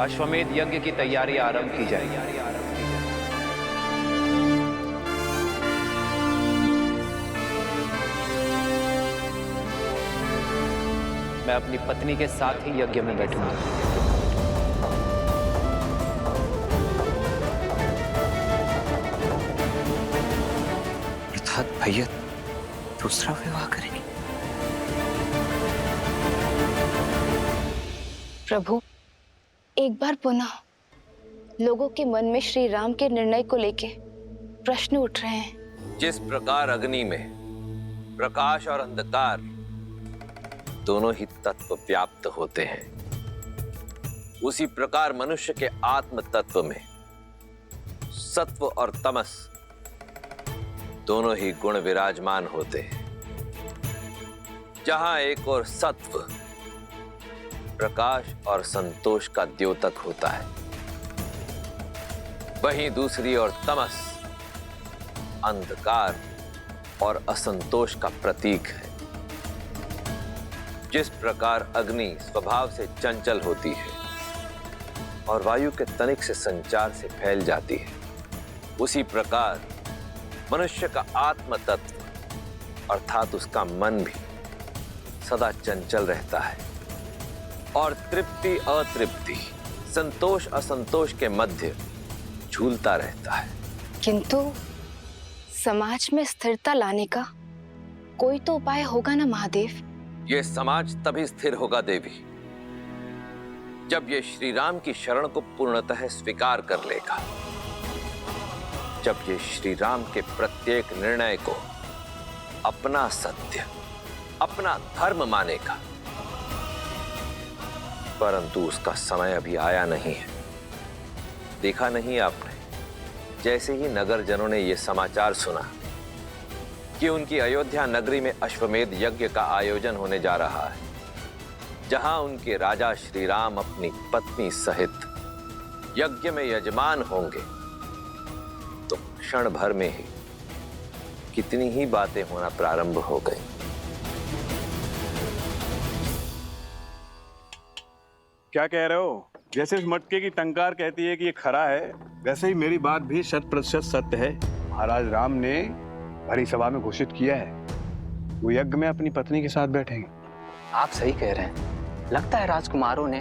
अश्वमेध यज्ञ की तैयारी आरंभ की जाएगी। मैं अपनी पत्नी के साथ ही यज्ञ में बैठूंगा। अर्थात भैया दूसरा विवाह करेंगे। प्रभु, एक बार पुनः लोगों के मन में श्री राम के निर्णय को लेके प्रश्न उठ रहे हैं। जिस प्रकार अग्नि में प्रकाश और अंधकार दोनों ही तत्व व्याप्त होते हैं, उसी प्रकार मनुष्य के आत्म तत्व में सत्व और तमस दोनों ही गुण विराजमान होते हैं। जहां एक और सत्व प्रकाश और संतोष का द्योतक होता है, वहीं दूसरी ओर तमस अंधकार और असंतोष का प्रतीक है। जिस प्रकार अग्नि स्वभाव से चंचल होती है और वायु के तनिक से संचार से फैल जाती है, उसी प्रकार मनुष्य का आत्म तत्व अर्थात उसका मन भी सदा चंचल रहता है और तृप्ति अतृप्ति, संतोष असंतोष के मध्य झूलता रहता है। किंतु समाज में स्थिरता लाने का कोई तो उपाय होगा ना महादेव? ये समाज तभी स्थिर होगा देवी, जब ये श्री राम की शरण को पूर्णतः स्वीकार कर लेगा, जब ये श्री राम के प्रत्येक निर्णय को अपना सत्य, अपना धर्म मानेगा। परंतु उसका समय अभी आया नहीं है। देखा नहीं आपने, जैसे ही नगर जनों ने यह समाचार सुना कि उनकी अयोध्या नगरी में अश्वमेध यज्ञ का आयोजन होने जा रहा है, जहां उनके राजा श्री राम अपनी पत्नी सहित यज्ञ में यजमान होंगे, तो क्षण भर में ही कितनी ही बातें होना प्रारंभ हो गई। क्या कह रहे हो? जैसे उस मटके की टंकार कहती है कि ये खरा है, वैसे ही मेरी बात भी 100% सत्य है। महाराज राम ने भरी सभा में घोषित किया है, वो यज्ञ में अपनी पत्नी के साथ बैठेंगे। आप सही कह रहे हैं। लगता है राजकुमारों ने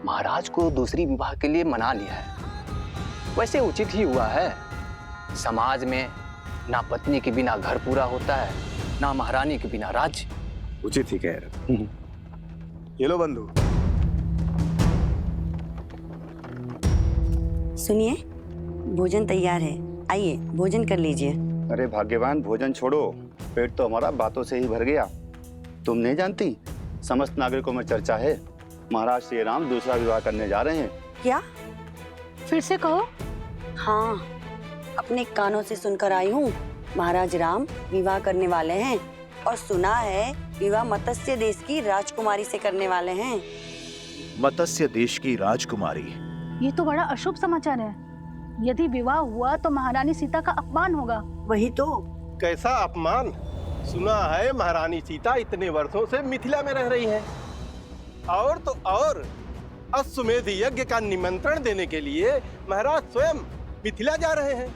महाराज को दूसरी विवाह के लिए मना लिया है। वैसे उचित ही हुआ है। समाज में ना पत्नी के बिना घर पूरा होता है, ना महारानी के बिना राज्य। उचित ही कह रहे हो। ये लो बंधु। सुनिए, भोजन तैयार है, आइए भोजन कर लीजिए। अरे भाग्यवान, भोजन छोड़ो, पेट तो हमारा बातों से ही भर गया। तुम नहीं जानती, समस्त नागरिकों में चर्चा है, महाराज श्री राम दूसरा विवाह करने जा रहे हैं। क्या? फिर से कहो। हाँ, अपने कानों से सुनकर आई हूँ, महाराज राम विवाह करने वाले हैं। और सुना है विवाह मत्स्य देश की राजकुमारी से करने वाले हैं। मत्स्य देश की राजकुमारी? ये तो बड़ा अशुभ समाचार है। यदि विवाह हुआ तो महारानी सीता का अपमान होगा। वही तो। कैसा अपमान? सुना है महारानी सीता इतने वर्षों से मिथिला में रह रही है, और तो और अश्वमेध यज्ञ का निमंत्रण देने के लिए महाराज स्वयं मिथिला जा रहे हैं।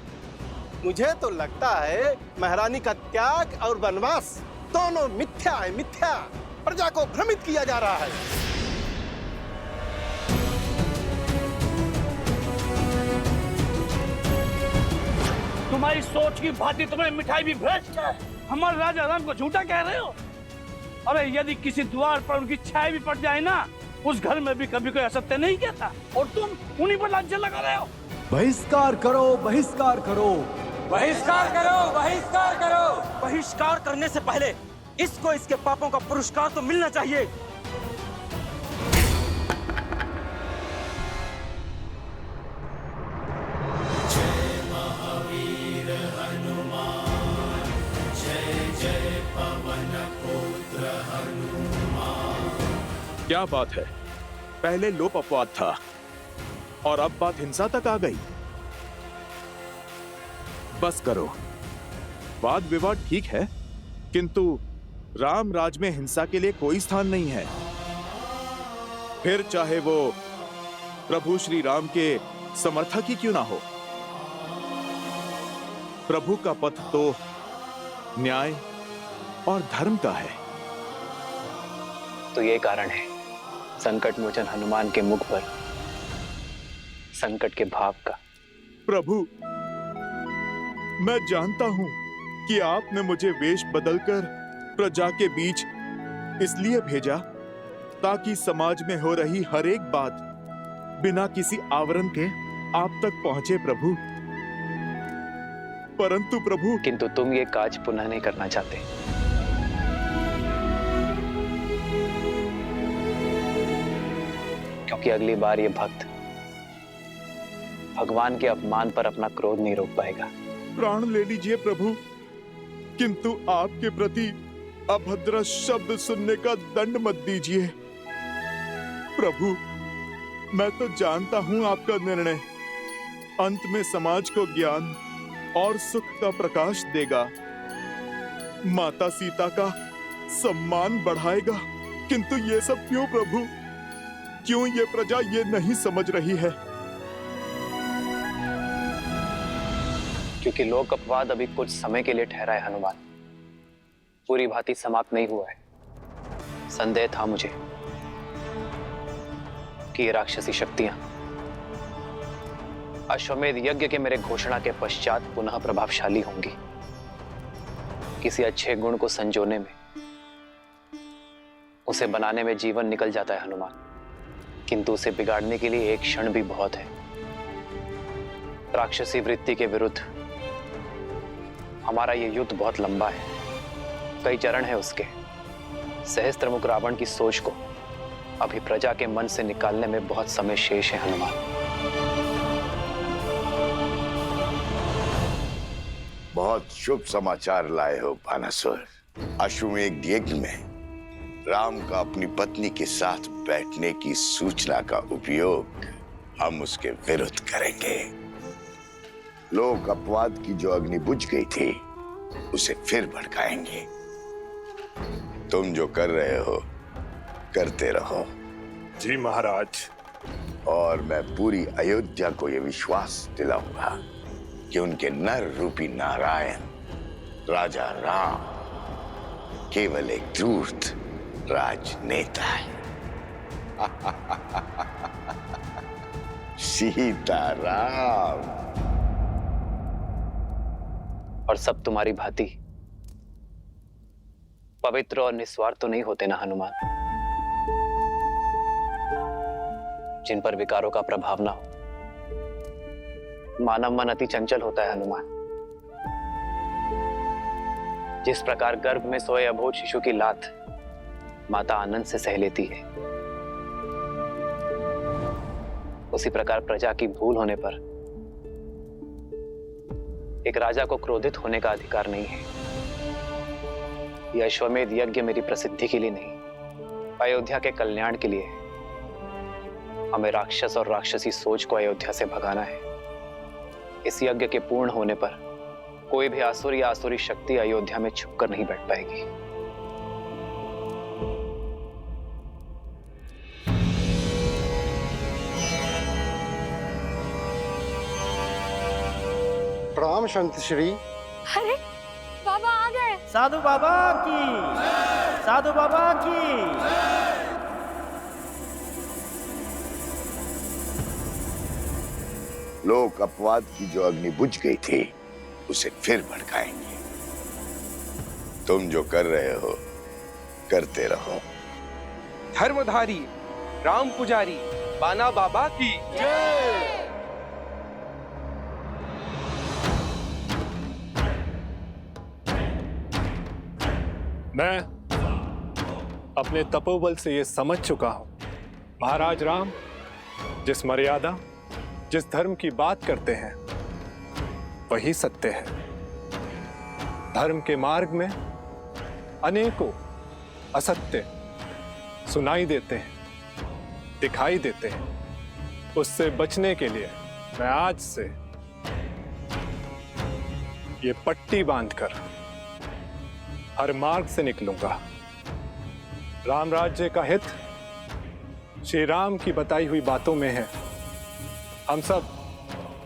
मुझे तो लगता है महारानी का त्याग और वनवास दोनों मिथ्या है, मिथ्या। प्रजा को भ्रमित किया जा रहा है। तुम्हारी सोच की भांति तुम्हें मिठाई भी भ्रष्ट है। हमारे राजा राम को झूठा कह रहे हो? अरे यदि किसी द्वार पर उनकी छाया भी पड़ जाए ना, उस घर में भी कभी कोई असत्य नहीं कहता, और तुम उन्हीं पर लांछन लगा रहे हो। बहिष्कार करो, बहिष्कार करो, बहिष्कार करो, बहिष्कार करो। बहिष्कार करने से पहले इसको इसके पापों का पुरस्कार तो मिलना चाहिए। क्या बात है? पहले लोप अपवाद था और अब बात हिंसा तक आ गई। बस करो, वाद विवाद ठीक है, किंतु राम राज में हिंसा के लिए कोई स्थान नहीं है। फिर चाहे वो प्रभु श्री राम के समर्थक ही क्यों ना हो। प्रभु का पथ तो न्याय और धर्म का है। तो ये कारण है संकट मोचन हनुमान के मुख पर संकट के भाव का। प्रभु, मैं जानता हूं कि आपने मुझे वेश बदलकर प्रजा के बीच इसलिए भेजा ताकि समाज में हो रही हर एक बात बिना किसी आवरण के आप तक पहुंचे प्रभु। परंतु प्रभु, किंतु तुम ये काज पुनः नहीं करना चाहते। क्योंकि अगली बार ये भक्त भगवान के अपमान पर अपना क्रोध नहीं रोक पाएगा। प्राण ले लीजिए प्रभु, किंतु आपके प्रति अभद्र शब्द सुनने का दंड मत दीजिए। प्रभु, मैं तो जानता हूं आपका निर्णय अंत में समाज को ज्ञान और सुख का प्रकाश देगा, माता सीता का सम्मान बढ़ाएगा। किंतु ये सब क्यों प्रभु? क्यों ये प्रजा ये नहीं समझ रही है? क्योंकि लोक अपवाद अभी कुछ समय के लिए ठहरा है हनुमान, पूरी भांति समाप्त नहीं हुआ है। संदेह था मुझे कि ये राक्षसी शक्तियां अश्वमेध यज्ञ के मेरे घोषणा के पश्चात पुनः प्रभावशाली होंगी। किसी अच्छे गुण को संजोने में, उसे बनाने में जीवन निकल जाता है हनुमान, किंतु उसे बिगाड़ने के लिए एक क्षण भी बहुत है। राक्षसी वृत्ति के विरुद्ध हमारा ये युद्ध बहुत लंबा है, कई चरण है उसके। सहस्त्रमुख रावण की सोच को अभी प्रजा के मन से निकालने में बहुत समय शेष है हनुमान। बहुत शुभ समाचार लाए हो बानासुर। अश्वमेध यज्ञ में राम का अपनी पत्नी के साथ बैठने की सूचना का उपयोग हम उसके विरुद्ध करेंगे। लोक अपवाद की जो अग्नि बुझ गई थी उसे फिर भड़काएंगे। तुम जो कर रहे हो करते रहो। जी महाराज। और मैं पूरी अयोध्या को यह विश्वास दिलाऊंगा कि उनके नर रूपी नारायण राजा राम केवल एक धूर्त राजनेता है। सीताराम। और सब तुम्हारी भांति पवित्र और निस्वार्थ तो नहीं होते ना हनुमान, जिन पर विकारों का प्रभाव ना हो। मानव मन अति चंचल होता है हनुमान। जिस प्रकार गर्भ में सोए अबोध शिशु की लात माता आनंद से सह लेती है, उसी प्रकार प्रजा की भूल होने पर एक राजा को क्रोधित होने का अधिकार नहीं है। यह अश्वमेध यज्ञ मेरी प्रसिद्धि के लिए नहीं, अयोध्या के कल्याण के लिए है। हमें राक्षस और राक्षसी सोच को अयोध्या से भगाना है। इस यज्ञ के पूर्ण होने पर कोई भी आसुर या आसुरी शक्ति अयोध्या में छुपकर नहीं बैठ पाएगी। प्रणाम संत श्री। अरे बाबा आ गए। साधु बाबा की, साधु बाबा की। लोक अपवाद की जो अग्नि बुझ गई थी उसे फिर भड़काएंगे। तुम जो कर रहे हो करते रहो। धर्मधारी राम पुजारी बाना बाबा की जय। मैं अपने तपोबल से ये समझ चुका हूं, महाराज राम जिस मर्यादा, जिस धर्म की बात करते हैं वही सत्य है। धर्म के मार्ग में अनेकों असत्य सुनाई देते हैं, दिखाई देते हैं। उससे बचने के लिए मैं आज से ये पट्टी बांधकर हर मार्ग से निकलूंगा। राम राज्य का हित श्री राम की बताई हुई बातों में है। हम सब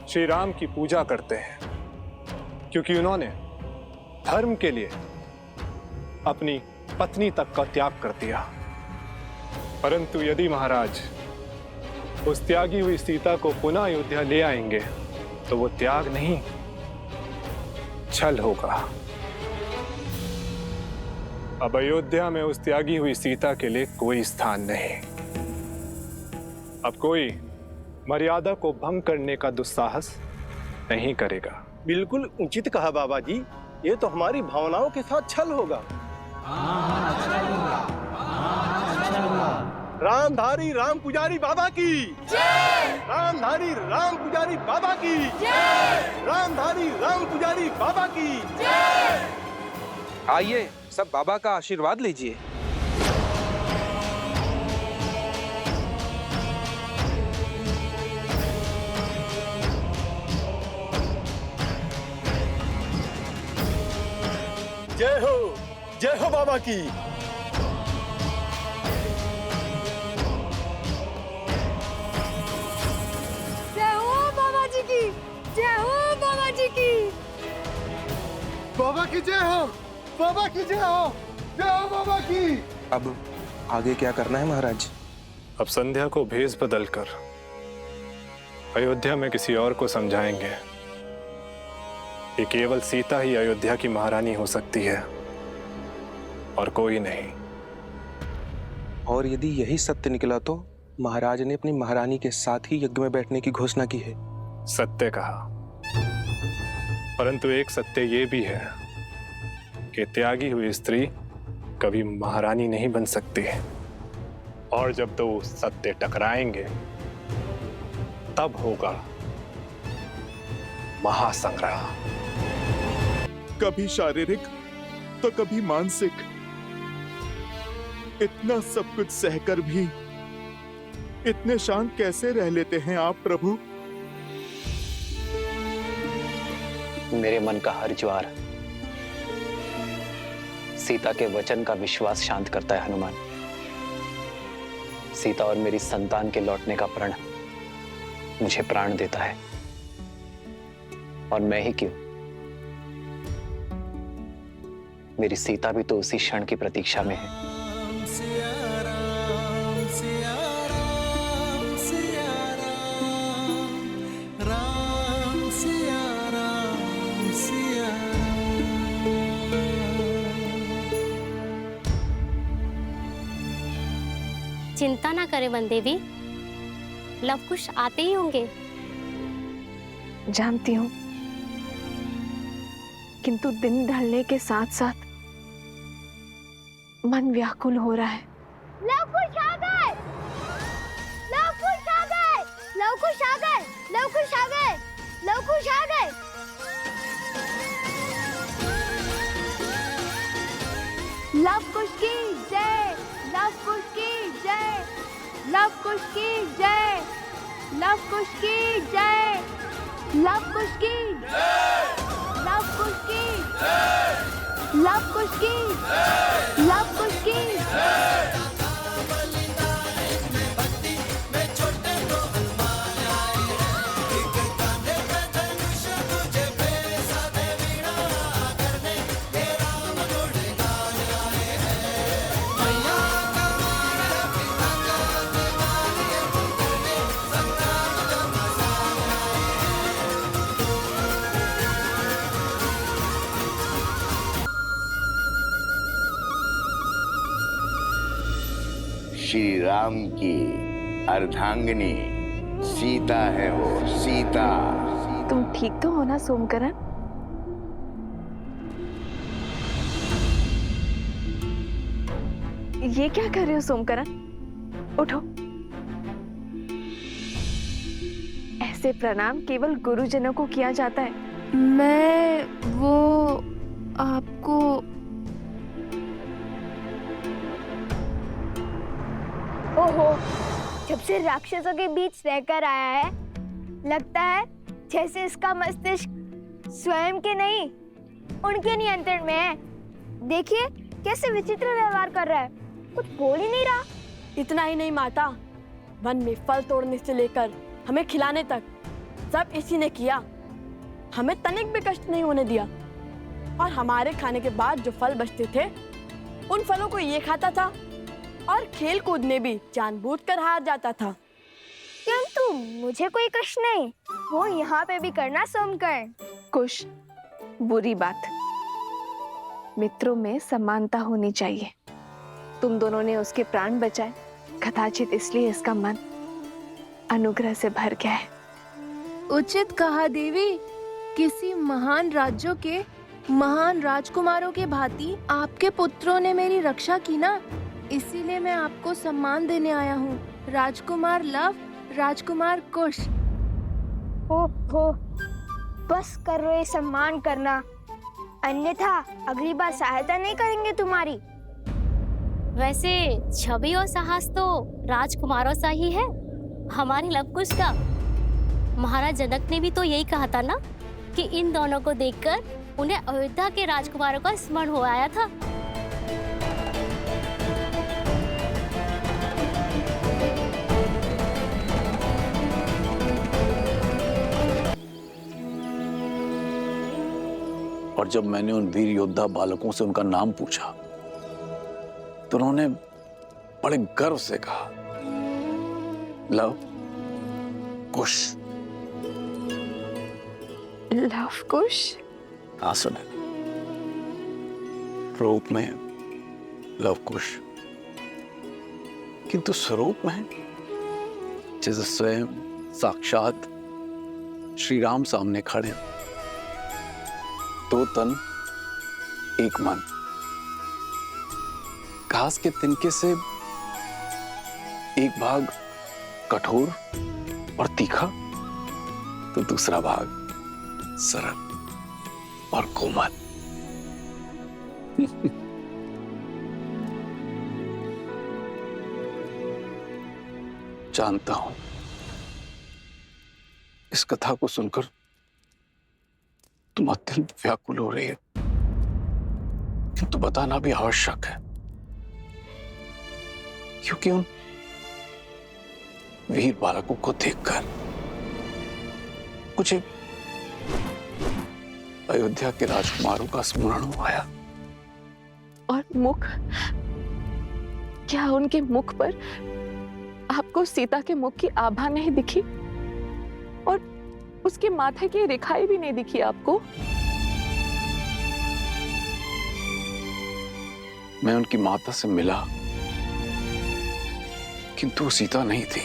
श्री राम की पूजा करते हैं क्योंकि उन्होंने धर्म के लिए अपनी पत्नी तक का त्याग कर दिया। परंतु यदि महाराज उस त्यागी हुई सीता को पुनः अयोध्या ले आएंगे तो वो त्याग नहीं, छल होगा। अब अयोध्या में उस त्यागी हुई सीता के लिए कोई स्थान नहीं। अब कोई मर्यादा को भंग करने का दुस्साहस नहीं करेगा। बिल्कुल उचित कहा बाबा जी, ये तो हमारी भावनाओं के साथ छल होगा। रामधारी राम पुजारी बाबा की जय। रामधारी राम पुजारी बाबा की जय। रामधारी राम पुजारी बाबा की जय। आइए सब बाबा का आशीर्वाद लीजिए। जय हो बाबा की। जय हो बाबा जी की, जय हो बाबा जी की। बाबा की जय हो, बाबा की जय हो, जय हो बाबा की। अब आगे क्या करना है महाराज? अब संध्या को भेष बदलकर अयोध्या में किसी और को समझाएंगे कि केवल सीता ही अयोध्या की महारानी हो सकती है और कोई नहीं। और यदि यही सत्य निकला तो महाराज ने अपनी महारानी के साथ ही यज्ञ में बैठने की घोषणा की है। सत्य कहा, परंतु एक सत्य ये भी है कि त्यागी हुई स्त्री कभी महारानी नहीं बन सकती है। और जब दो सत्य टकराएंगे तब होगा महासंग्राम। कभी शारीरिक तो कभी मानसिक। इतना सब कुछ सहकर भी इतने शांत कैसे रह लेते हैं आप प्रभु? मेरे मन का हर ज्वार सीता के वचन का विश्वास शांत करता है हनुमान। सीता और मेरी संतान के लौटने का प्रण मुझे प्राण देता है। और मैं ही क्यों, मेरी सीता भी तो उसी क्षण की प्रतीक्षा में है। चिंता ना करें वन देवी, लवकुश आते ही होंगे। जानती हूँ, किंतु दिन ढलने के साथ साथ मन व्याकुल हो रहा है। लवकुश आ गए, लवकुश आ गए, लवकुश आ गए, लवकुश आ गए, लवकुश आ गए। लवकुश की जय, लवकुश की जय, लवकुश की जय, लवकुश की जय, लवकुश की जय, लवकुश की जय, लवकुश की जय, लवकुश की जय। श्री राम की अर्धांगिनी सीता है वो, सीता। तुम ठीक तो हो ना सोमकरण? ये क्या कर रहे हो सोमकरण? उठो। ऐसे प्रणाम केवल गुरुजनों को किया जाता है। मैं वो आपको ओहो, जब से राक्षसों के बीच रहकर आया है, लगता है जैसे इसका मस्तिष्क स्वयं के नहीं, उनके नियंत्रण में है। देखिए कैसे विचित्र व्यवहार कर रहा है, कुछ बोल ही नहीं रहा। इतना ही नहीं माता, वन में फल तोड़ने से लेकर हमें खिलाने तक सब इसी ने किया। हमें तनिक भी कष्ट नहीं होने दिया। और हमारे खाने के बाद जो फल बचते थे उन फलों को ये खाता था और खेल कूद में भी जानबूझकर हार जाता था। किंतु मुझे कोई कष्ट नहीं, वो यहाँ पे भी करना सोमकर्ण। कुश, बुरी बात। मित्रों में समानता होनी चाहिए। तुम दोनों ने उसके प्राण बचाए, कदाचित इसलिए इसका मन अनुग्रह से भर गया है। उचित कहा देवी। किसी महान राज्यों के महान राजकुमारों के भांति आपके पुत्रों ने मेरी रक्षा की ना, इसीलिए मैं आपको सम्मान देने आया हूँ। राजकुमार लव, राजकुमार कुश। हो बस करो ये सम्मान करना, अन्यथा अगली बार सहायता नहीं करेंगे तुम्हारी। वैसे छवि और साहस तो राजकुमारों सा ही है, हमारी लवकुश का। महाराज जनक ने भी तो यही कहा था ना कि इन दोनों को देखकर उन्हें अयोध्या के राजकुमारों का स्मरण हो आया था। और जब मैंने उन वीर योद्धा बालकों से उनका नाम पूछा तो उन्होंने बड़े गर्व से कहा, लव कुश। लव कुश? हाँ सुने, रूप में लव कुश, किंतु स्वरूप में जैसे स्वयं साक्षात श्री राम सामने खड़े, दो तन एक मन। घास के तिनके से एक भाग कठोर और तीखा तो दूसरा भाग सरल और कोमल। जानता हूं इस कथा को सुनकर तुम अत्यंत व्याकुल हो रही है, किंतु बताना भी आवश्यक है, क्योंकि उन वीर बालकों को देखकर मुझे अयोध्या के राजकुमारों का स्मरण आया। और मुख, क्या उनके मुख पर आपको सीता के मुख की आभा नहीं दिखी? और उसके माथे की रेखाएं भी नहीं दिखी आपको? मैं उनकी माता से मिला, किंतु वो सीता नहीं थी।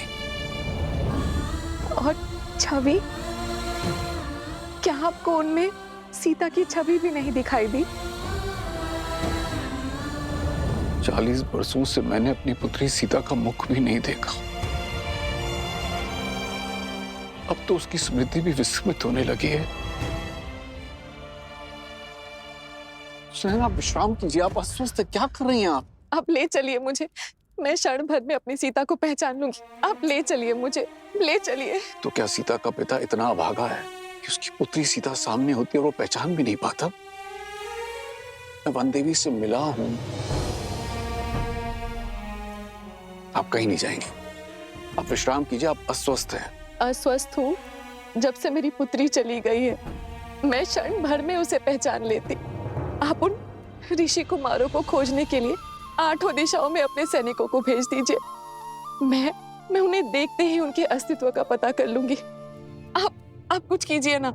और छवि, क्या आपको उनमें सीता की छवि भी नहीं दिखाई दी? 40 वर्षों से मैंने अपनी पुत्री सीता का मुख भी नहीं देखा। अब तो उसकी स्मृति भी विस्मृत होने लगी है। आप विश्राम कीजिए, आप अस्वस्थ क्या कर रही हैं आप ले चलिए मुझे, मैं क्षण भर में अपनी सीता को पहचान लूंगी। आप ले चलिए मुझे, ले चलिए। तो क्या सीता का पिता इतना अभागा है कि उसकी पुत्री सीता सामने होती है और वो पहचान भी नहीं पाता? मैं वन देवी से मिला हूं। आप कहीं नहीं जाएंगे, आप विश्राम कीजिए, आप अस्वस्थ हैं। अस्वस्थ हूँ? जब से मेरी पुत्री चली गई है, मैं क्षण भर में उसे पहचान लेती। आप उन ऋषि कुमारों को खोजने के लिए 8 दिशाओं में अपने सैनिकों को भेज दीजिए। मैं उन्हें देखते ही उनके अस्तित्व का पता कर लूंगी। आप कुछ कीजिए ना।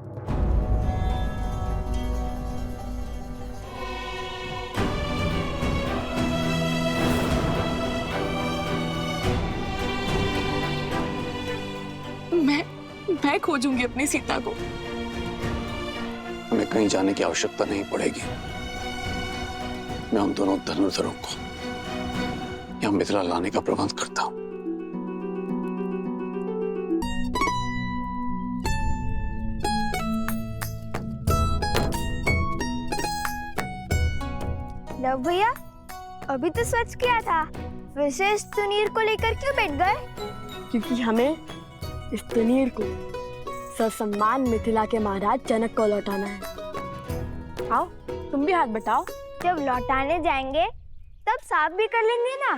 मैं खोजूंगी अपनी सीता को। हमें कहीं जाने की आवश्यकता नहीं पड़ेगी। मैं उन दोनों धनुर्धरों को यहाँ मिथिला लाने का प्रबंध करता हूँ। लव भैया, अभी तो स्वच्छ किया था, विशेष तुनीर को लेकर क्यों बैठ गए? क्योंकि हमें इस तुनीर को ससम्मान मिथिला के महाराज जनक को लौटाना है। आओ, तुम भी हाथ बटाओ। जब लौटाने जाएंगे तब साफ भी कर लेंगे ना।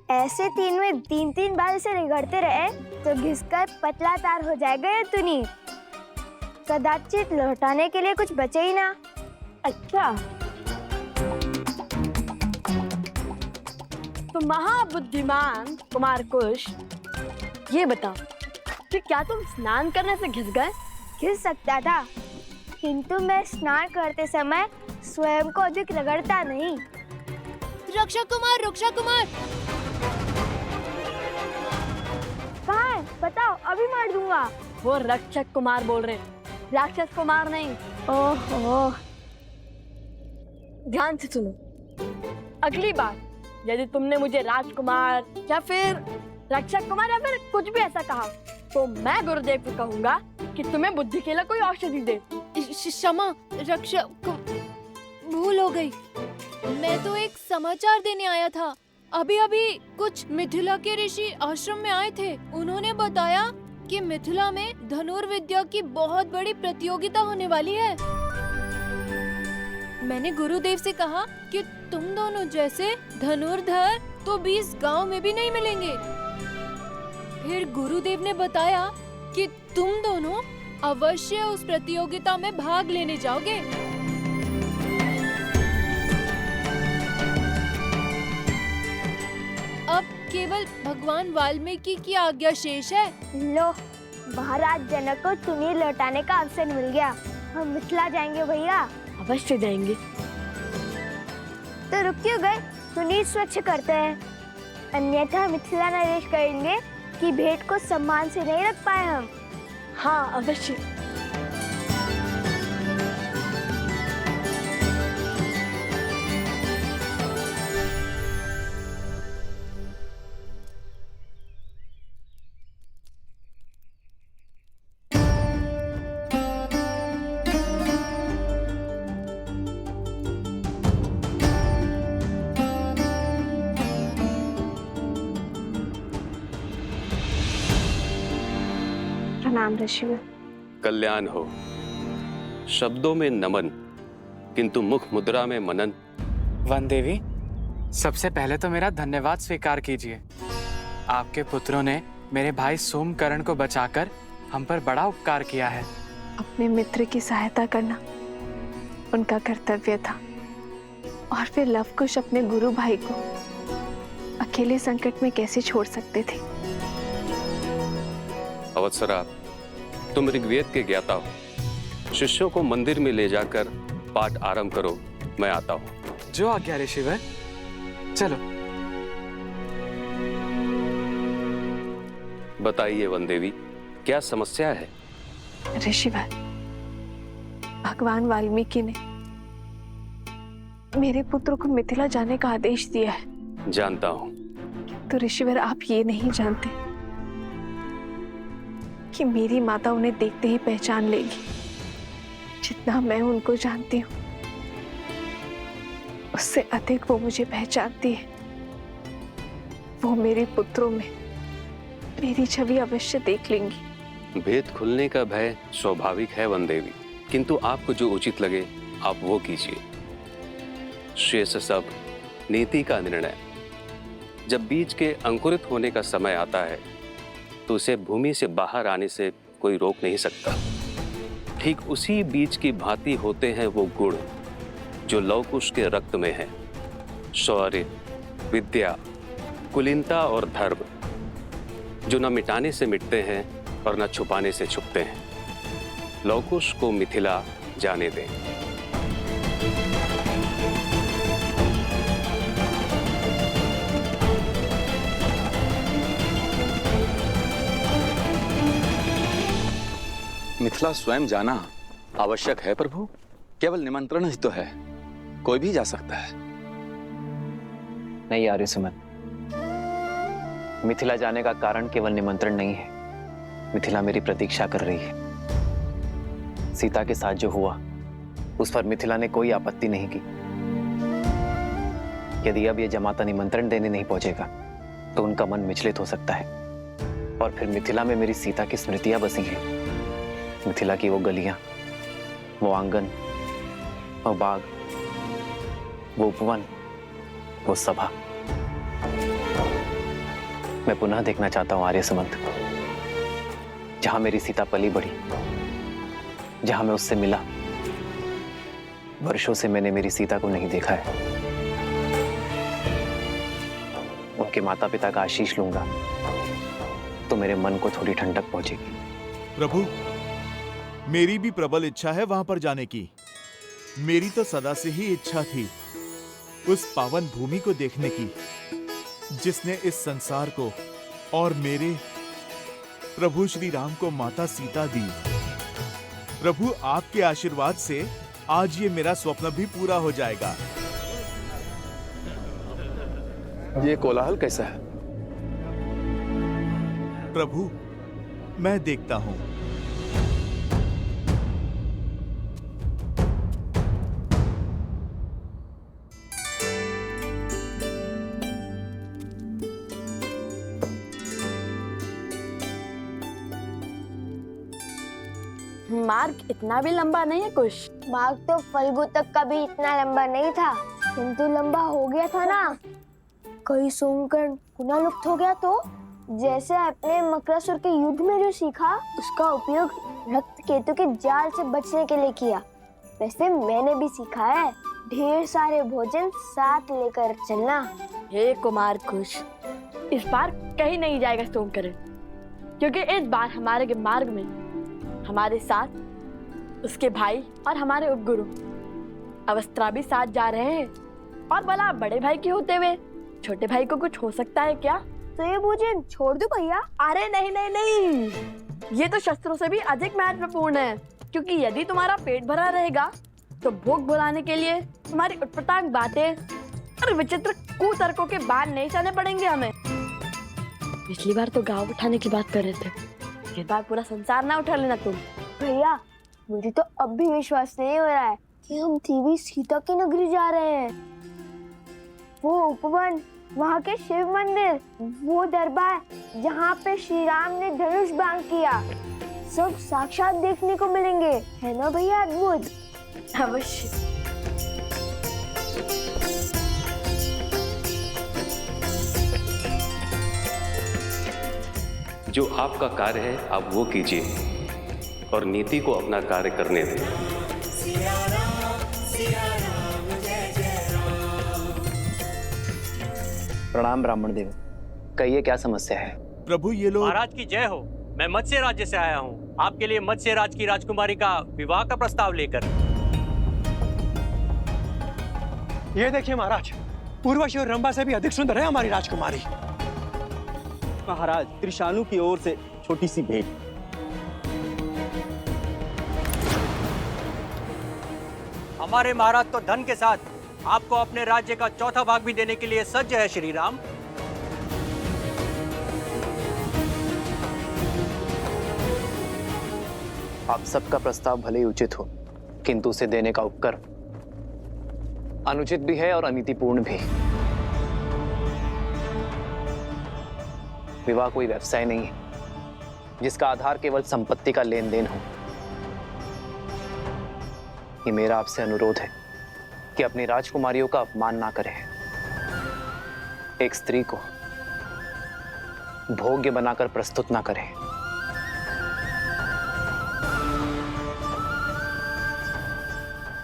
ऐसे 3 में 3 बार इसे रगड़ते रहे तो घिसकर पतला तार हो जाएगा ये तुनी। कदाचित लौटाने के लिए कुछ बचे ही ना। अच्छा, तो महाबुद्धिमान कुमार कुश, ये बताओ कि क्या तुम स्नान करने से घिस गए? घिस सकता था, किंतु मैं स्नान करते समय स्वयं को अधिक रगड़ता नहीं। रक्षक कुमार, रक्षक कुमार। कहाँ है? बताओ, अभी मार दूंगा। वो रक्षक कुमार बोल रहे, राक्षस कुमार नहीं। ओहो। ध्यान से सुनो, अगली बार यदि तुमने मुझे राजकुमार या फिर रक्षक कुमार या फिर कुछ भी ऐसा कहा तो मैं गुरुदेव को कहूंगा कि तुम्हें बुद्धि के लिए कोई औषधि दे। क्षमा रक्षक, भूल हो गई। मैं तो एक समाचार देने आया था। अभी अभी कुछ मिथिला के ऋषि आश्रम में आए थे। उन्होंने बताया कि मिथिला में धनुर्विद्या की बहुत बड़ी प्रतियोगिता होने वाली है। मैंने गुरुदेव से कहा कि तुम दोनों जैसे धनुर्धर तो 20 गांव में भी नहीं मिलेंगे। फिर गुरुदेव ने बताया कि तुम दोनों अवश्य उस प्रतियोगिता में भाग लेने जाओगे। अब केवल भगवान वाल्मीकि की आज्ञा शेष है। लो, महाराज जनक को तुनी लौटाने का अवसर मिल गया। हम मिथिला जाएंगे भैया। अवश्य जाएंगे। तो रुक क्यों गए? तुनी स्वच्छ करते हैं, अन्यथा मिथिला नरेश कहेंगे कि भेंट को सम्मान से नहीं रख पाए हम। हाँ, अवश्य। प्रणाम ऋषिवर। कल्याण हो। शब्दों में नमन, किंतु मुख मुद्रा में मनन। वन देवी, सबसे पहले तो मेरा धन्यवाद स्वीकार कीजिए। आपके पुत्रों ने मेरे भाई सोमकर्ण को बचाकर हम पर बड़ा उपकार किया है। अपने मित्र की सहायता करना उनका कर्तव्य था, और फिर लवकुश अपने गुरु भाई को अकेले संकट में कैसे छोड़ सकते थे। अवत्सरा, तुम ऋग्वेद के ज्ञाता हो। शिष्यों को मंदिर में ले जाकर पाठ आरंभ करो, मैं आता हूँ। जो आज्ञा ऋषिवर। चलो। बताइए वन देवी, क्या समस्या है? ऋषिवर, भगवान वाल्मीकि ने मेरे पुत्र को मिथिला जाने का आदेश दिया है। जानता हूँ। तो ऋषिवर, आप ये नहीं जानते कि मेरी माता उन्हें देखते ही पहचान लेगी। जितना मैं उनको जानती हूँ उससे अधिक वो मुझे पहचानती है। वो मेरे पुत्रों में मेरी छवि अवश्य देख लेंगी। भेद खुलने का भय स्वाभाविक है वन देवी, किंतु आपको जो उचित लगे आप वो कीजिए। शेष सब नीति का निर्णय। जब बीज के अंकुरित होने का समय आता है तो उसे भूमि से बाहर आने से कोई रोक नहीं सकता। ठीक उसी बीज की भांति होते हैं वो गुण जो लवकुश के रक्त में है। शौर्य, विद्या, कुलीनता और धर्म, जो न मिटाने से मिटते हैं और न छुपाने से छुपते हैं। लवकुश को मिथिला जाने दें। मिथिला स्वयं जाना आवश्यक है प्रभु। केवल निमंत्रण ही तो है, कोई भी जा सकता है। नहीं आर्य सुमन, मिथिला जाने का कारण केवल निमंत्रण नहीं है। मिथिला मेरी प्रतीक्षा कर रही है। सीता के साथ जो हुआ उस पर मिथिला ने कोई आपत्ति नहीं की। यदि अब यह जमाता निमंत्रण देने नहीं पहुंचेगा तो उनका मन विचलित हो सकता है, और फिर मिथिला में मेरी सीता की स्मृतियां बसी हैं। मिथिला की वो गलियां, वो आंगन, वो बाग, वो उपवन, वो सभा। मैं पुनः देखना चाहता हूँ आर्य समंत, जहां मेरी सीता पली बढ़ी, जहां मैं उससे मिला। वर्षों से मैंने मेरी सीता को नहीं देखा है। उनके माता पिता का आशीष लूंगा तो मेरे मन को थोड़ी ठंडक पहुंचेगी। प्रभु, मेरी भी प्रबल इच्छा है वहां पर जाने की। मेरी तो सदा से ही इच्छा थी उस पावन भूमि को देखने की, जिसने इस संसार को और मेरे प्रभु श्री राम को माता सीता दी। प्रभु, आपके आशीर्वाद से आज ये मेरा स्वप्न भी पूरा हो जाएगा। ये कोलाहल कैसा है? प्रभु, मैं देखता हूं। मार्ग इतना भी लंबा नहीं है कुछ। मार्ग तो फल्गु तक का भी इतना लंबा नहीं था, किंतु लंबा हो गया था ना। कोई सोमकर्ण पुनः लुप्त हो गया तो जैसे अपने मकरासुर के युद्ध में जो सीखा, उसका उपयोग रक्त केतु के जाल से बचने के लिए किया। वैसे मैंने भी सीखा है, ढेर सारे भोजन साथ लेकर चलना। हे कुमार कुश, इस बार कहीं नहीं जाएगा सोमकर्ण, क्योंकि इस बार हमारे मार्ग में हमारे साथ उसके भाई और हमारे उपगुरु अवस्था भी साथ जा रहे हैं। और भला बड़े भाई के होते हुए छोटे भाई को कुछ हो सकता है क्या? तो ये भोजन छोड़ दो भैया। अरे नहीं नहीं नहीं, ये तो शस्त्रों से भी अधिक महत्वपूर्ण है, क्योंकि यदि तुम्हारा पेट भरा रहेगा तो भूख भुलाने के लिए तुम्हारी उटपटांग बातें और विचित्र कुतर्कों के बाण नहीं सहने पड़ेंगे हमें। पिछली बार तो गाँव उठाने की बात कर रहे थे, इस बार पूरा संसार ना उठा लेना तुम। भैया, मुझे तो अब भी विश्वास नहीं हो रहा है कि हम देवी सीता की नगरी जा रहे हैं। वो उपवन, वहाँ के शिव मंदिर, वो दरबार जहाँ पे श्री राम ने धनुष बाण किया, सब साक्षात देखने को मिलेंगे, है ना भैया? अद्भुत। अवश्य। जो आपका कार्य है आप वो कीजिए और नीति को अपना कार्य करने दें। प्रणाम ब्राह्मण देव, कहिए क्या समस्या है? प्रभु, ये लोग। महाराज की जय हो। मैं मत्स्य राज्य से आया हूँ, आपके लिए मत्स्य राज की राजकुमारी का विवाह का प्रस्ताव लेकर। ये देखिए महाराज, उर्वशी और रंभा से भी अधिक सुंदर है हमारी राजकुमारी। महाराज, त्रिशानु की ओर से छोटी सी भेंट। हमारे महाराज तो धन के साथ आपको अपने राज्य का चौथा भाग भी देने के लिए सज्ज है श्री राम। आप सबका प्रस्ताव भले ही उचित हो, किंतु उसे देने का उपकर अनुचित भी है और अनीतिपूर्ण भी। विवाह कोई व्यवसाय नहीं है जिसका आधार केवल संपत्ति का लेन देन हो। ये मेरा आपसे अनुरोध है कि अपनी राजकुमारियों का अपमान ना करें। एक स्त्री को भोग्य बनाकर प्रस्तुत ना करें।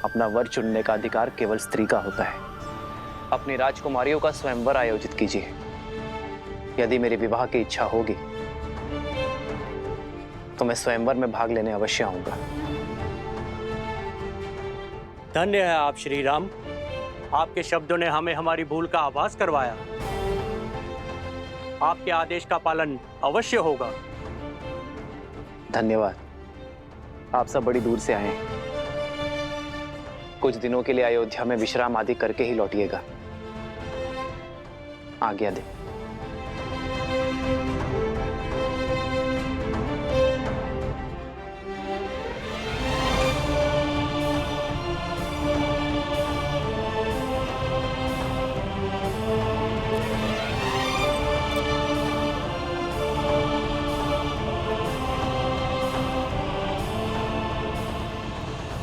अपना वर चुनने का अधिकार केवल स्त्री का होता है। अपनी राजकुमारियों का स्वयंवर आयोजित कीजिए। यदि मेरे विवाह की इच्छा होगी तो मैं स्वयंवर में भाग लेने अवश्य आऊंगा। धन्य है आप श्री राम, आपके शब्दों ने हमें हमारी भूल का आभास करवाया। आपके आदेश का पालन अवश्य होगा। धन्यवाद। आप सब बड़ी दूर से आए हैं। कुछ दिनों के लिए अयोध्या में विश्राम आदि करके ही लौटिएगा। आज्ञा दे।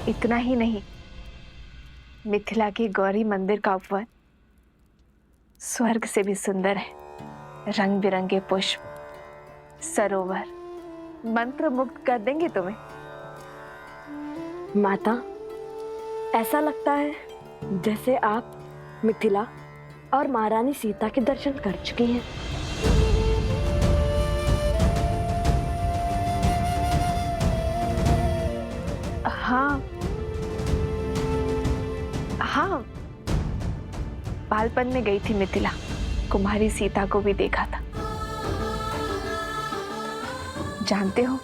इतना ही नहीं, मिथिला के गौरी मंदिर का उपवन स्वर्ग से भी सुंदर है। रंग बिरंगे पुष्प, सरोवर मंत्र मुग्ध कर देंगे तुम्हें। माता, ऐसा लगता है जैसे आप मिथिला और महारानी सीता के दर्शन कर चुकी हैं। हाँ हाँ, बालपन में गई थी मिथिला, कुमारी सीता को भी देखा था। जानते हो,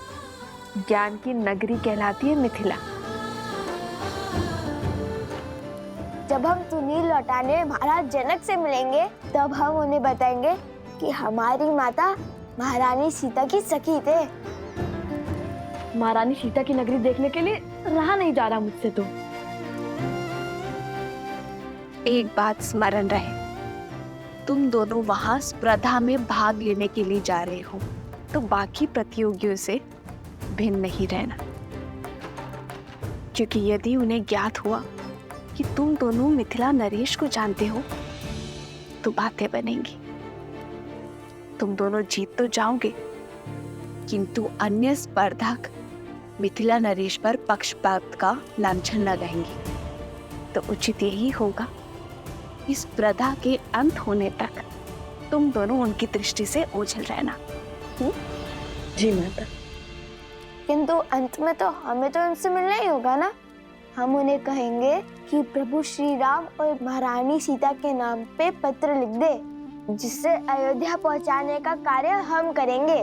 ज्ञान की नगरी कहलाती है मिथिला। जब हम तुनील लौटाने महाराज जनक से मिलेंगे तब हम उन्हें बताएंगे कि हमारी माता महारानी सीता की सखी थे। महारानी सीता की नगरी देखने के लिए रहा नहीं जा रहा मुझसे तो। एक बात स्मरण रहे, तुम दोनों वहां स्पर्धा में भाग लेने के लिए जा रहे हो, तो बाकी प्रतियोगियों से भिन्न नहीं रहना, क्योंकि यदि उन्हें ज्ञात हुआ कि तुम दोनों मिथिला नरेश को जानते हो तो बातें बनेंगी। तुम दोनों जीत तो जाओगे, किंतु अन्य स्पर्धक मिथिला नरेश पर पक्षपात का लांछन लगाएंगे। तो उचित यही होगा इस स्पर्धा के अंत होने तक तुम दोनों उनकी दृष्टि से ओझल रहना। जी माता। किंतु अंत में तो हमें तो उनसे मिलना ही होगा ना। हम उन्हें कहेंगे कि प्रभु श्री राम और महारानी सीता के नाम पे पत्र लिख दे, जिससे अयोध्या पहुंचाने का कार्य हम करेंगे।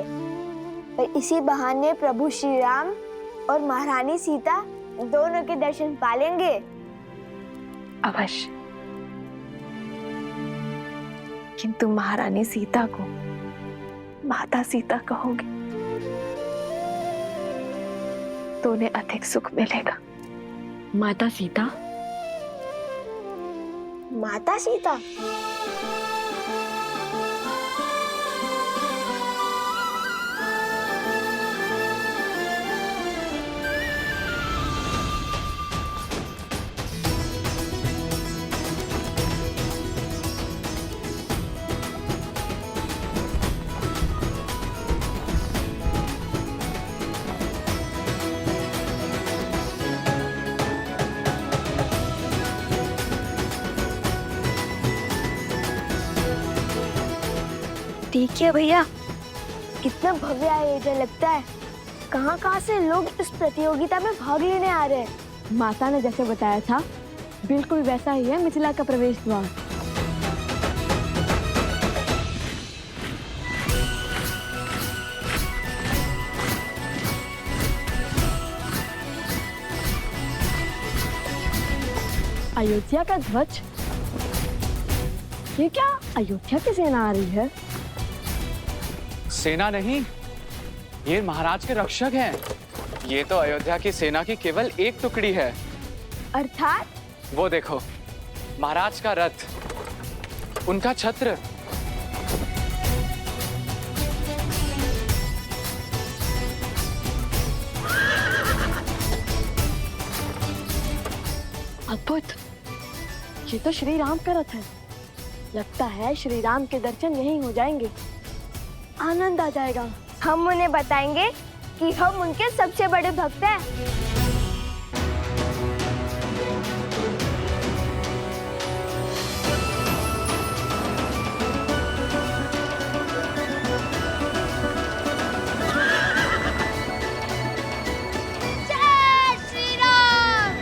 और इसी बहाने प्रभु श्री राम और महारानी सीता दोनों के दर्शन पालेंगे। अवश्य, किंतु महारानी सीता को माता सीता कहोगे तो उन्हें अधिक सुख मिलेगा। माता सीता? माता सीता? देखिए भैया, कितना भव्य आयोजन लगता है। कहाँ से लोग इस प्रतियोगिता में भाग लेने आ रहे हैं। माता ने जैसे बताया था बिल्कुल वैसा ही है मिथिला का प्रवेश द्वार। अयोध्या का ध्वज? ये क्या अयोध्या की सेना आ रही है? सेना नहीं, ये महाराज के रक्षक हैं। ये तो अयोध्या की सेना की केवल एक टुकड़ी है। अर्थात? वो देखो, महाराज का रथ, उनका छत्र। अद्भुत, ये तो श्री राम का रथ है। लगता है श्री राम के दर्शन यहीं हो जाएंगे। आनंद आ जाएगा। हम उन्हें बताएंगे कि हम उनके सबसे बड़े भक्त हैं। जय श्री राम।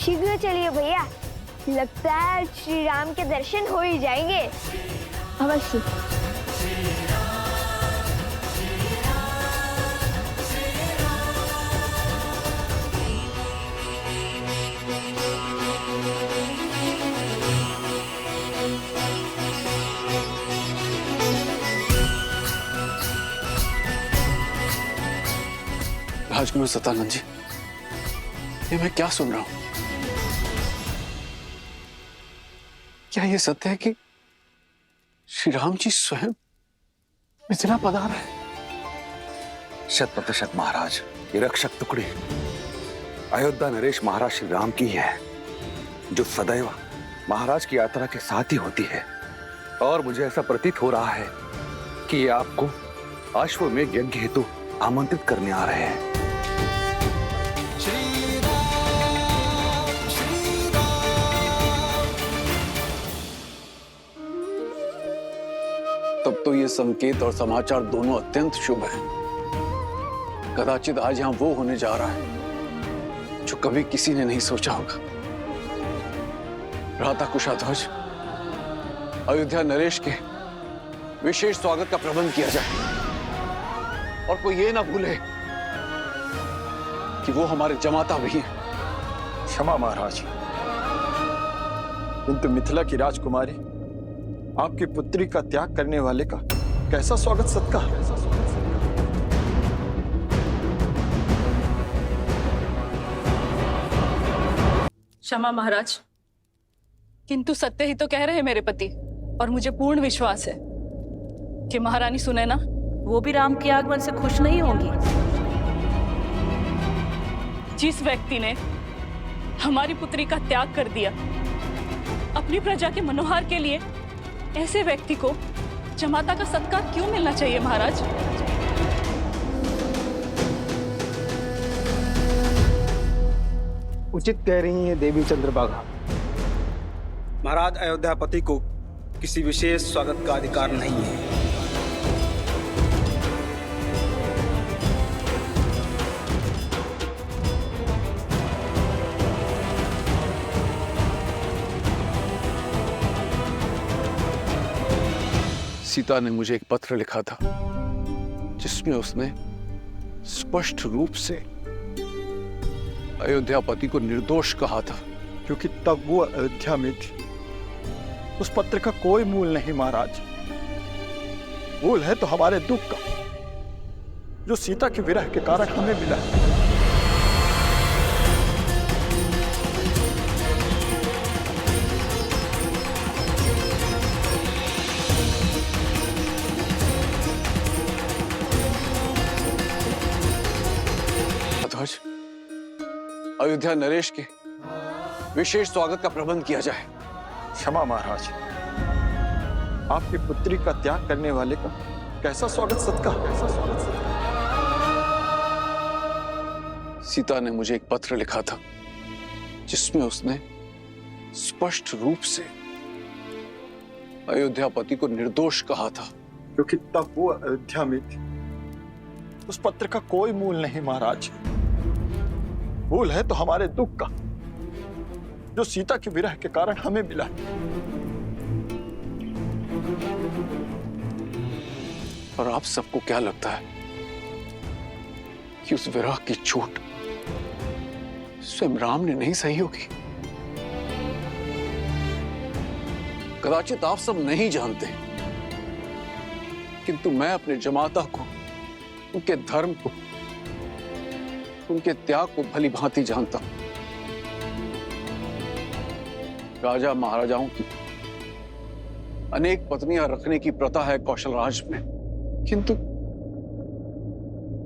शीघ्र चलिए भैया, लगता है श्री राम के दर्शन हो ही जाएंगे। अवश्य। राजकुमार सतानंद जी, ये मैं क्या सुन रहा हूं? क्या ये सत्य है कि श्री राम जी स्वयं मिथिला पधार है? शत-प्रतिशत महाराज, ये रक्षक टुकड़ी अयोध्या नरेश महाराज श्री राम की है, जो सदैव महाराज की यात्रा के साथ ही होती है। और मुझे ऐसा प्रतीत हो रहा है कि ये आपको अश्वमेध यज्ञ हेतु आमंत्रित करने आ रहे हैं। तब तो ये संकेत और समाचार दोनों अत्यंत शुभ हैं। कदाचित आज यहां वो होने जा रहा है जो कभी किसी ने नहीं सोचा होगा। भ्राता कुशाध्वज, अयोध्या नरेश के विशेष स्वागत का प्रबंध किया जाए और कोई ये ना भूले कि वो हमारे जमाता भी हैं। क्षमा महाराज, किंतु मिथिला की राजकुमारी आपकी पुत्री का त्याग करने वाले का कैसा स्वागत सत्कार। क्षमा महाराज, किंतु सत्य ही तो कह रहे हैं मेरे पति, और मुझे पूर्ण विश्वास है कि महारानी सुनैना वो भी राम के आगमन से खुश नहीं होंगी। जिस व्यक्ति ने हमारी पुत्री का त्याग कर दिया अपनी प्रजा के मनोहार के लिए, ऐसे व्यक्ति को जमाता का सत्कार क्यों मिलना चाहिए महाराज? उचित कह रही हैं देवी चंद्रभागा। महाराज अयोध्यापति को किसी विशेष स्वागत का अधिकार नहीं है। सीता ने मुझे एक पत्र लिखा था जिसमें उसने स्पष्ट रूप से अयोध्यापति को निर्दोष कहा था, क्योंकि तब वो अयोध्या में थी। उस पत्र का कोई मूल नहीं महाराज। मूल है तो हमारे दुख का, जो सीता के विरह के कारण हमें मिला। ध्वज, अयोध्या नरेश के विशेष स्वागत का प्रबंध किया जाए। क्षमा महाराज, आपकी पुत्री का त्याग करने वाले का कैसा स्वागत सत्कार। सीता ने मुझे एक पत्र लिखा था जिसमें उसने स्पष्ट रूप से अयोध्यापति को निर्दोष कहा था, क्योंकि तब वो अयोध्या में थी। उस पत्र का कोई मूल नहीं महाराज। मूल है तो हमारे दुख का, जो सीता के विरह के कारण हमें मिला। और आप सबको क्या लगता है कि उस विरह की चोट स्वयं राम ने नहीं सही होगी? कदाचित आप सब नहीं जानते, किंतु मैं अपने जमाता को, उनके धर्म को, उनके त्याग को भली भांति जानता हूं। राजा महाराजाओं की अनेक पत्नियां रखने की प्रथा है कौशल राज में, किंतु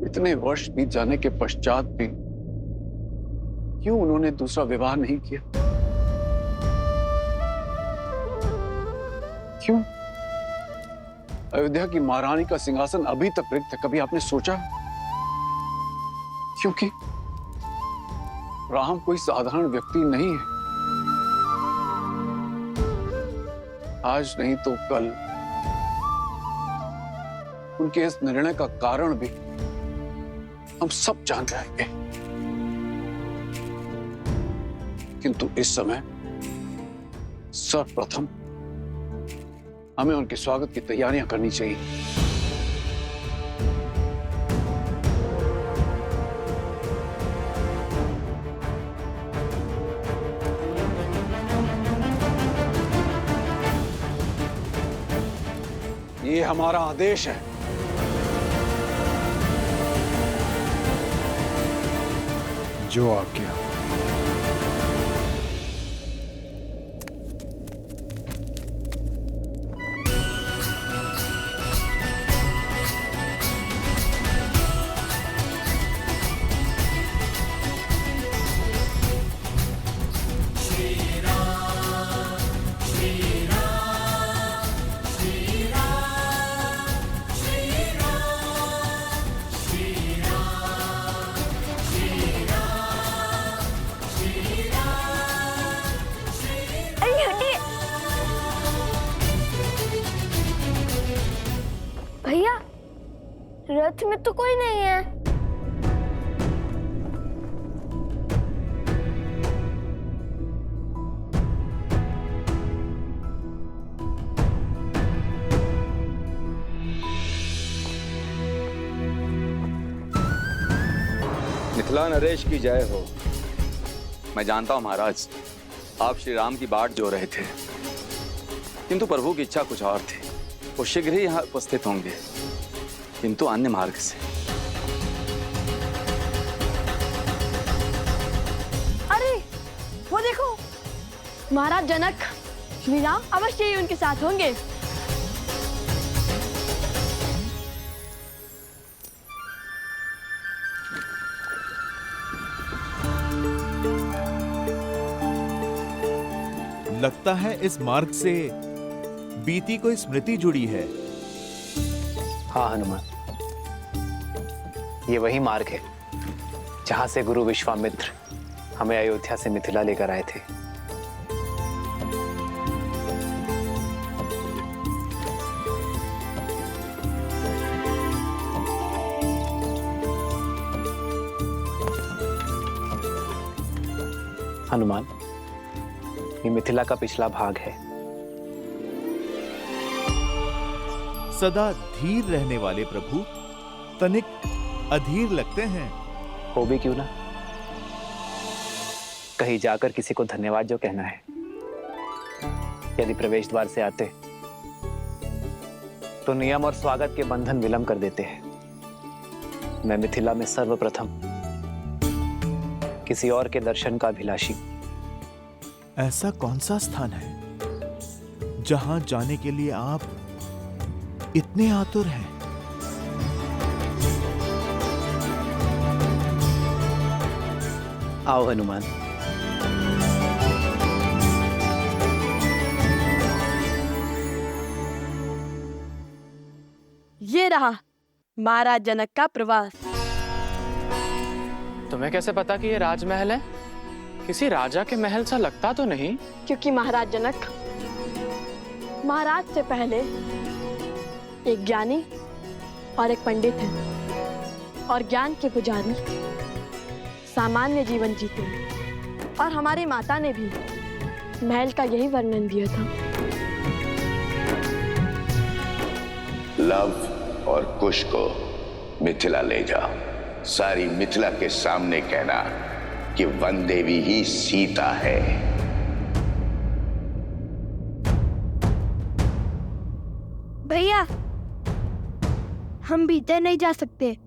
इतने वर्ष बीत जाने के पश्चात भी क्यों उन्होंने दूसरा विवाह नहीं किया? क्यों अयोध्या की महारानी का सिंहासन अभी तक रिक्त है? कभी आपने सोचा? क्योंकि राम कोई साधारण व्यक्ति नहीं है। आज नहीं तो कल उनके इस निर्णय का कारण भी हम सब जान जाएंगे, किंतु इस समय सर्वप्रथम हमें उनके स्वागत की तैयारियां करनी चाहिए। ये हमारा आदेश है। जो आज्ञा। में तो कोई नहीं है। मिथिला नरेश की जय हो। मैं जानता हूं महाराज, आप श्री राम की बाट जो रहे थे, किंतु प्रभु की इच्छा कुछ और थी। वो शीघ्र ही यहाँ उपस्थित होंगे, किंतु अन्य मार्ग से। अरे वो देखो, महाराज जनक श्री राम अवश्य ही उनके साथ होंगे। लगता है इस मार्ग से बीती कोई स्मृति जुड़ी है। हाँ हनुमान, ये वही मार्ग है जहां से गुरु विश्वामित्र हमें अयोध्या से मिथिला लेकर आए थे। हनुमान, ये मिथिला का पिछला भाग है। सदा धीर रहने वाले प्रभु तनिक अधीर लगते हैं। हो भी क्यों ना, कहीं जाकर किसी को धन्यवाद जो कहना है। यदि प्रवेश द्वार से आते तो नियम और स्वागत के बंधन विलंब कर देते हैं। मैं मिथिला में सर्वप्रथम किसी और के दर्शन का अभिलाषी। ऐसा कौन सा स्थान है जहां जाने के लिए आप इतने आतुर हैं? आओ हनुमान। ये रहा महाराज जनक का प्रवास। तुम्हें कैसे पता कि ये राजमहल है? किसी राजा के महल सा लगता तो नहीं। क्योंकि महाराज जनक महाराज से पहले एक ज्ञानी और एक पंडित है, और ज्ञान के पुजारी सामान्य जीवन जीते हैं। और हमारी माता ने भी महल का यही वर्णन दिया था। लव और कुश को मिथिला ले जाओ। सारी मिथिला के सामने कहना कि वन देवी ही सीता है। भैया, हम भीतर नहीं जा सकते।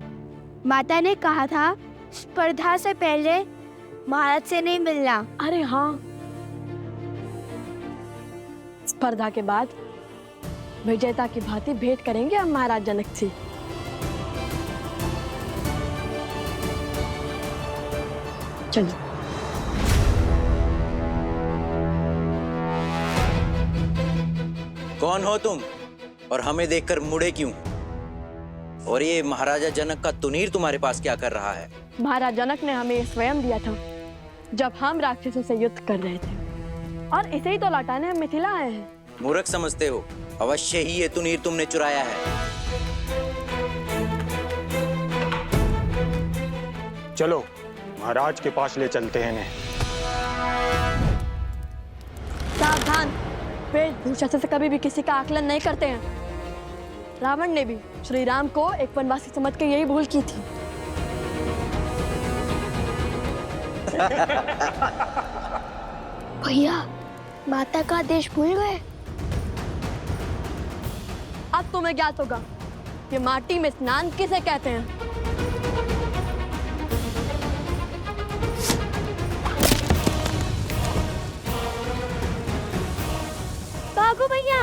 माता ने कहा था स्पर्धा से पहले महाराज से नहीं मिलना। अरे हाँ, स्पर्धा के बाद विजेता की भांति भेंट करेंगे हम महाराज जनक से। चलो। कौन हो तुम और हमें देखकर मुड़े क्यों? और ये महाराजा जनक का तुनीर तुम्हारे पास क्या कर रहा है? महाराज जनक ने हमें स्वयं दिया था जब हम राक्षसों से युद्ध कर रहे थे, और इसे ही तो लौटाने हम मिथिला आए हैं। मूर्ख समझते हो? अवश्य ही ये तुनीर तुमने चुराया है। चलो महाराज के पास ले चलते हैं इन्हें। सावधान, वेशभूषा से कभी भी किसी का आकलन नहीं करते हैं। रावण ने भी श्री राम को एक वनवासी समझ के यही भूल की थी। भैया, माता का आदेश भूल गए? अब तुम्हें ज्ञात होगा कि माटी में स्नान किसे कहते हैं। भागो भैया।